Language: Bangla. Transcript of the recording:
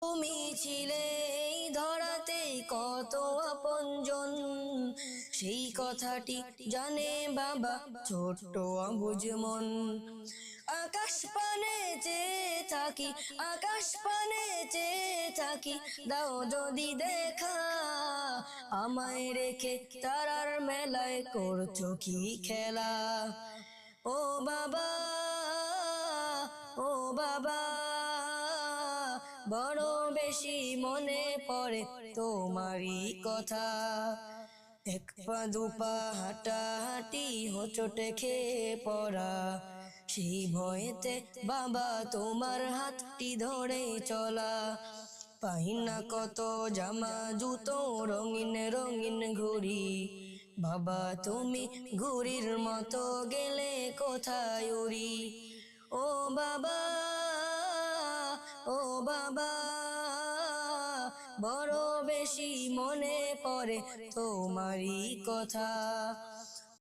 তুমি ছিলে এই ধরাতে কত আপনজন, সেই কথাটি জানে বাবা ছোট্ট অবুঝ মন। আকাশ পানে চেয়ে থাকি, আকাশ পানে চেয়ে থাকি, দাও যদি দেখা, আমায় রেখে তারার মেলায় করছো কি খেলা। ও বাবা, ও বাবা, বড় বেশি মনে পড়ে তোমারই কথা। এক পা দুপা হাঁটাহাঁটি হোঁচটে খেয়ে পড়া, সেই ভয়েতে বাবা তোমার হাতটি ধরে চলা। পাই না কত জামা জুতো রঙিন রঙিন ঘুড়ি, বাবা তুমি ঘুড়ির মতো গেলে কোথায় উড়ি। ও বাবা, ও বাবা, বড় বেশি মনে পড়ে তোমারই কথা।